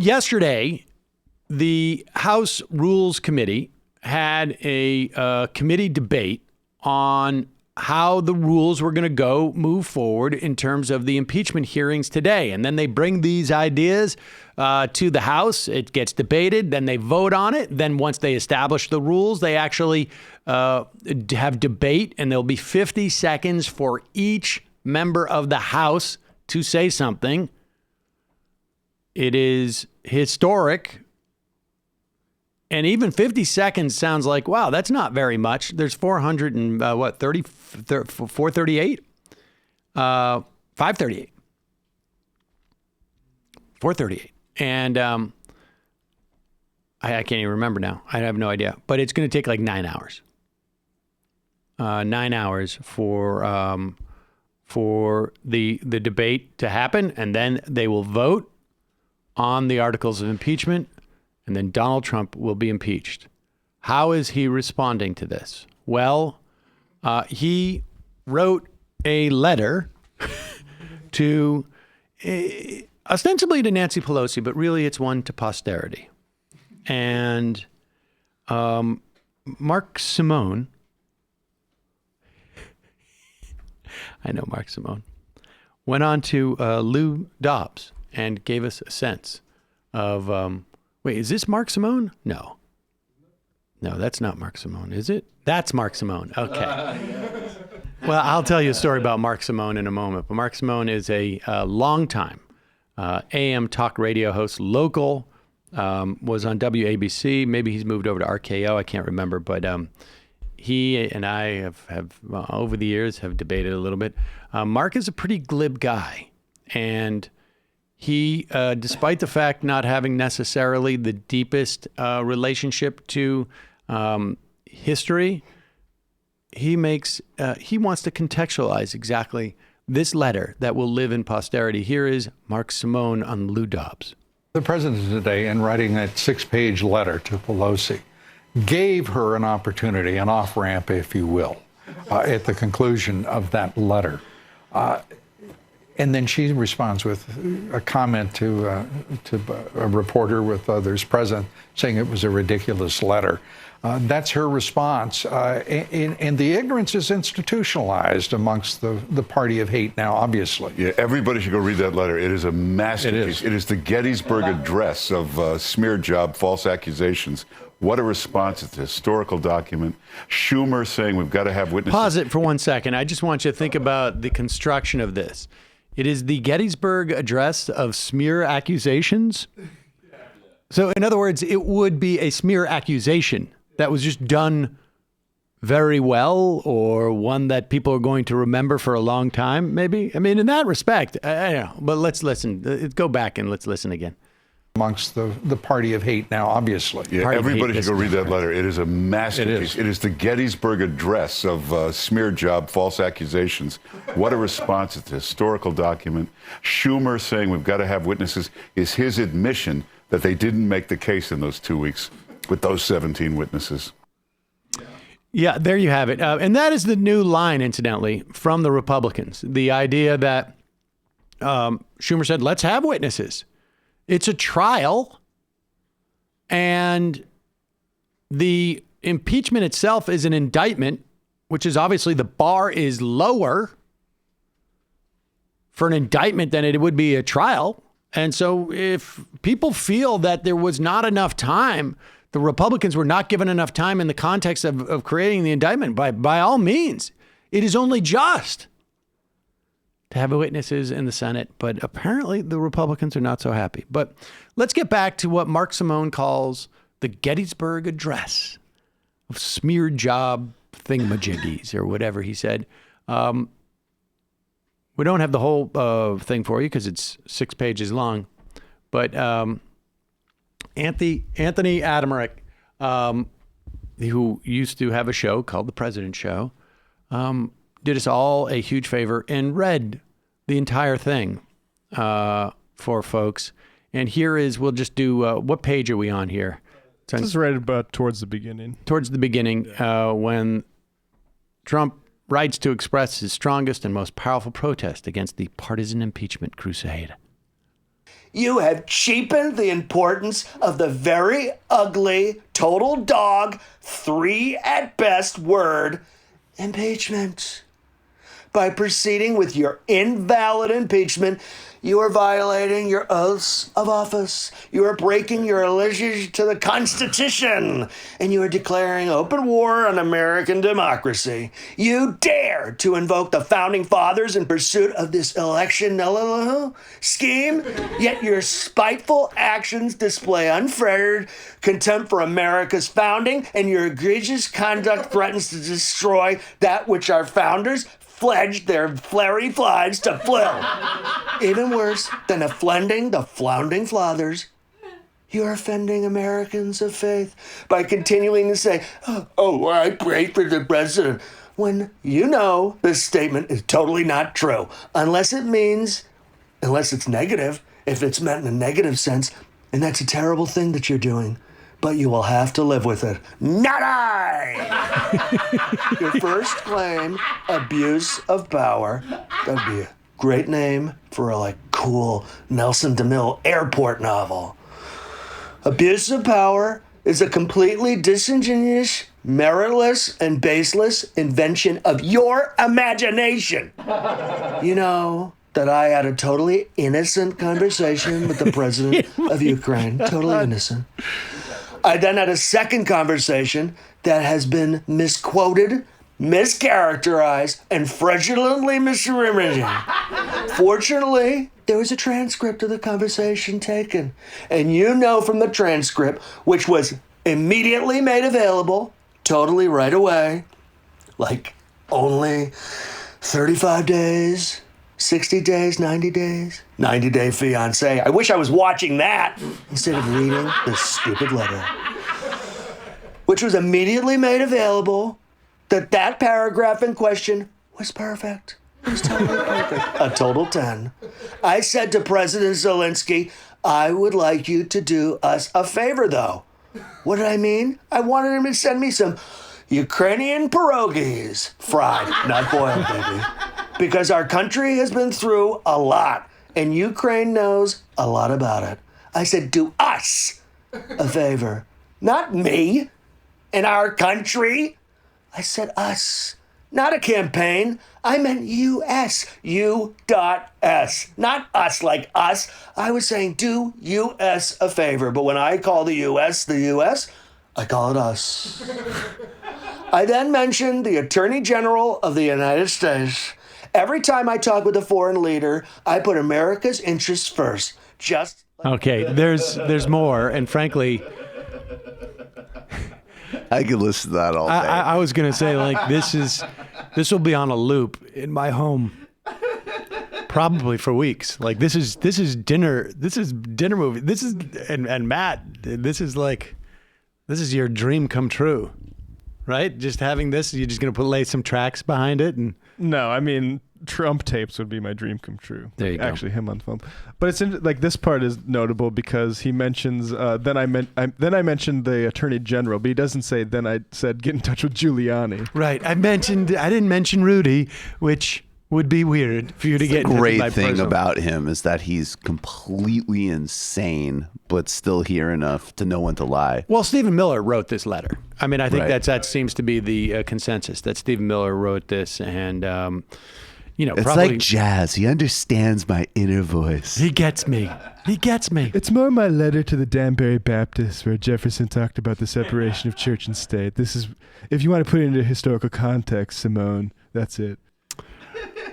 Yesterday, the House Rules Committee had a committee debate on how the rules were going to move forward in terms of the impeachment hearings today. And then they bring these ideas to the House. It gets debated. Then they vote on it. Then once they establish the rules, they actually have debate. And there'll be 50 seconds for each member of the House to say something. It is historic. And even 50 seconds sounds like, wow, that's not very much. There's 438? 538. 438. And I can't even remember now. I have no idea. But it's going to take like 9 hours. 9 hours for the debate to happen. And then they will vote on the articles of impeachment. And then Donald Trump will be impeached. How is he responding to this? Well, he wrote a letter to ostensibly to Nancy Pelosi, but really it's one to posterity. And Mark Simone, I know Mark Simone, went on to Lou Dobbs and gave us a sense of... Wait, is this Mark Simone? No, that's not Mark Simone, is it? That's Mark Simone. Okay. Well, I'll tell you a story about Mark Simone in a moment. But Mark Simone is a longtime AM talk radio host, local, was on WABC. Maybe he's moved over to RKO. I can't remember. But he and I have over the years, have debated a little bit. Mark is a pretty glib guy. And... he, despite the fact not having necessarily the deepest relationship to history, he wants to contextualize exactly this letter that will live in posterity. Here is Mark Simone on Lou Dobbs. The president today, in writing a 6-page letter to Pelosi, gave her an opportunity, an off-ramp, if you will, at the conclusion of that letter. And then she responds with a comment to a reporter with others present, saying it was a ridiculous letter. That's her response. And the ignorance is institutionalized amongst the party of hate now, obviously. Yeah, everybody should go read that letter. It is a masterpiece. It is the Gettysburg Address of smear job, false accusations. What a response. It's a historical document. Schumer saying we've got to have witnesses. Pause it for 1 second. I just want you to think about the construction of this. It is the Gettysburg Address of smear accusations. So, in other words, it would be a smear accusation that was just done very well, or one that people are going to remember for a long time, maybe. I mean, in that respect, I don't know. But let's listen. Go back and let's listen again. Amongst the party of hate now, obviously. Yeah, everybody should go read that letter. It is a masterpiece. It is the Gettysburg Address of smear job, false accusations. What a response. It's a historical document. Schumer saying we've got to have witnesses is his admission that they didn't make the case in those 2 weeks with those 17 witnesses. Yeah, there you have it. And that is the new line, incidentally, from the Republicans. The idea that Schumer said, let's have witnesses. It's a trial, and the impeachment itself is an indictment, which is obviously the bar is lower for an indictment than it would be a trial. And so if people feel that there was not enough time, the Republicans were not given enough time in the context of creating the indictment, by all means, it is only just to have witnesses in the Senate. But apparently the Republicans are not so happy. But let's get back to what Mark Simone calls the Gettysburg Address of smear job thingamajiggies, or whatever he said. We don't have the whole thing for you because it's 6 pages long. But Anthony Adamarick, who used to have a show called The President Show, did us all a huge favor and read the entire thing for folks. And here is, we'll just do, what page are we on here? This is right about towards the beginning. Towards the beginning, when Trump writes to express his strongest and most powerful protest against the partisan impeachment crusade. You have cheapened the importance of the very ugly, total dog, 3 at best word, impeachment. By proceeding with your invalid impeachment, you are violating your oaths of office. You are breaking your allegiance to the Constitution, and you are declaring open war on American democracy. You dare to invoke the Founding Fathers in pursuit of this election scheme, yet your spiteful actions display unfettered contempt for America's founding, and your egregious conduct threatens to destroy that which our founders fledged their flary flies to flill. Even worse than offending the founding fathers, you are offending Americans of faith by continuing to say, oh, I pray for the president, when you know this statement is totally not true, unless it's negative, if it's meant in a negative sense, and that's a terrible thing that you're doing. But you will have to live with it. Not I! Your first claim, abuse of power. That'd be a great name for a cool Nelson DeMille airport novel. Abuse of power is a completely disingenuous, meritless, and baseless invention of your imagination. You know that I had a totally innocent conversation with the president of Ukraine. Totally innocent. I then had a second conversation that has been misquoted, mischaracterized, and fraudulently misrepresented. Fortunately, there was a transcript of the conversation taken. And you know from the transcript, which was immediately made available, totally right away, only 35 days, 60 days, 90 days, 90-day fiancé. I wish I was watching that instead of reading this stupid letter, which was immediately made available, that paragraph in question was perfect. It was totally perfect. A total 10. I said to President Zelensky, I would like you to do us a favor, though. What did I mean? I wanted him to send me some Ukrainian pierogies, fried, not boiled, baby. Because our country has been through a lot, and Ukraine knows a lot about it. I said, do us a favor. Not me and our country. I said us, not a campaign. I meant U.S., U.S., not us like us. I was saying do U.S. a favor, but when I call the U.S., I call it us. I then mentioned the Attorney General of the United States. Every time I talk with a foreign leader, I put America's interests first. Okay, there's more, and frankly, I could listen to that all day. I was gonna say this will be on a loop in my home, probably for weeks. This is dinner movie. This is and Matt, this is your dream come true, right? Just having this, you're just gonna lay some tracks behind it and. No, I mean Trump tapes would be my dream come true. There you go. Actually, him on film, but it's this part is notable because he mentions. Then I mentioned the Attorney General, but he doesn't say. Then I said get in touch with Giuliani. Right. I didn't mention Rudy, which would be weird for you to get. The great by thing person. about him is that he's completely insane, but still here enough to know when to lie. Well, Stephen Miller wrote this letter. I mean, I think Right. that seems to be the consensus that Stephen Miller wrote this, and It's probably like jazz. He understands my inner voice. he gets me. He gets me. It's more my letter to the Danbury Baptists where Jefferson talked about the separation of church and state. This is, if you want to put it into historical context, Simone, that's it.